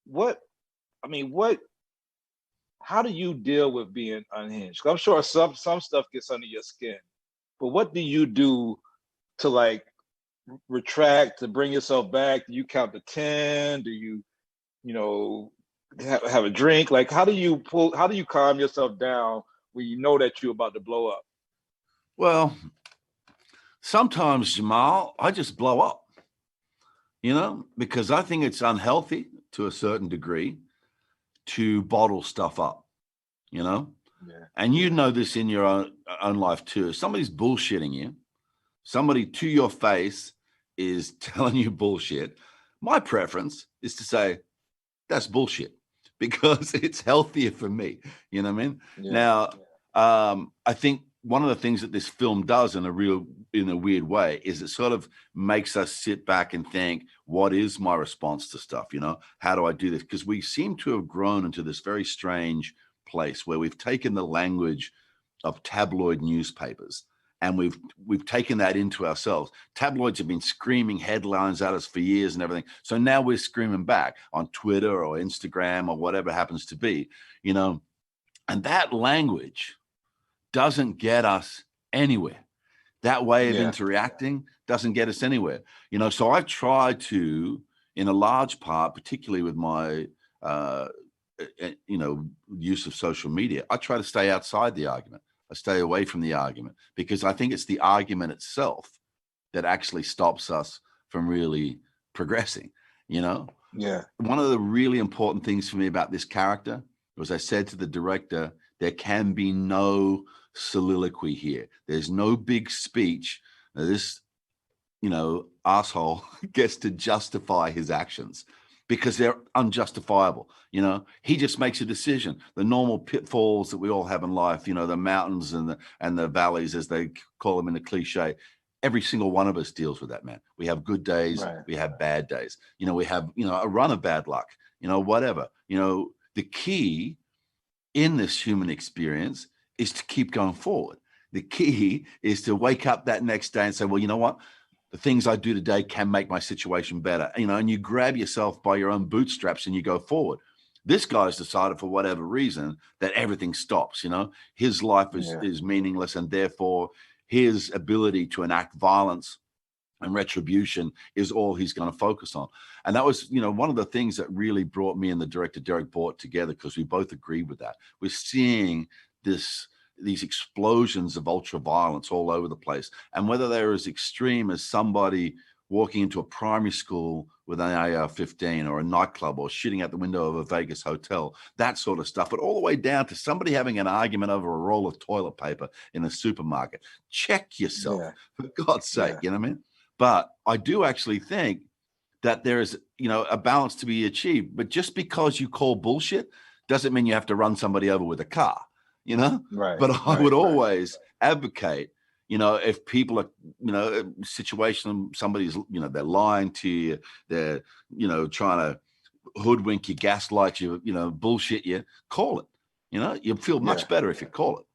what I mean, what how do you deal with being unhinged? 'Cause I'm sure some stuff gets under your skin, but what do you do to like retract, to bring yourself back? Do you count to 10? Do you, you know, have a drink? Like how do you calm yourself down when you know that you're about to blow up? Well, sometimes, Jamal, I just blow up, because I think it's unhealthy to a certain degree to bottle stuff up, you know? Yeah. And you Yeah. know this in your own life too. If somebody's bullshitting you, somebody to your face is telling you bullshit, my preference is to say, that's bullshit because it's healthier for me. You know what I mean? Yeah. Now, I think one of the things that this film does in a weird way is it sort of makes us sit back and think, what is my response to stuff? How do I do this? Because we seem to have grown into this very strange place where we've taken the language of tabloid newspapers and we've taken that into ourselves. Tabloids have been screaming headlines at us for years and everything. So now we're screaming back on Twitter or Instagram or whatever it happens to be, and that language doesn't get us anywhere. That way of Yeah. interacting doesn't get us anywhere. So I try to, in a large part, particularly with my, use of social media, I try to stay outside the argument. I stay away from the argument because I think it's the argument itself that actually stops us from really progressing. Yeah. One of the really important things for me about this character was I said to the director, there can be no soliloquy here. There's no big speech. This, asshole gets to justify his actions because they're unjustifiable. He just makes a decision. The normal pitfalls that we all have in life, the mountains and the valleys, as they call them in the cliche. Every single one of us deals with that, man. We have good days. Right. We have bad days. We have, a run of bad luck, whatever. The key in this human experience is to keep going forward. The key is to wake up that next day and say, well, you know what? The things I do today can make my situation better, and you grab yourself by your own bootstraps and you go forward. This guy's decided for whatever reason that everything stops, his life is meaningless, and therefore his ability to enact violence and retribution is all he's going to focus on. And that was, one of the things that really brought me and the director Derek Bort together, because we both agreed with that. We're seeing these explosions of ultra violence all over the place. And whether they're as extreme as somebody walking into a primary school with an AR-15 or a nightclub or shooting out the window of a Vegas hotel, that sort of stuff, but all the way down to somebody having an argument over a roll of toilet paper in a supermarket. Check yourself, for God's sake, you know what I mean? But I do actually think that there is, a balance to be achieved. But just because you call bullshit doesn't mean you have to run somebody over with a car, Right. But I would always advocate, if people are, situation, somebody's, they're lying to you, they're, trying to hoodwink you, gaslight you, bullshit you, call it. You feel much better if you call it.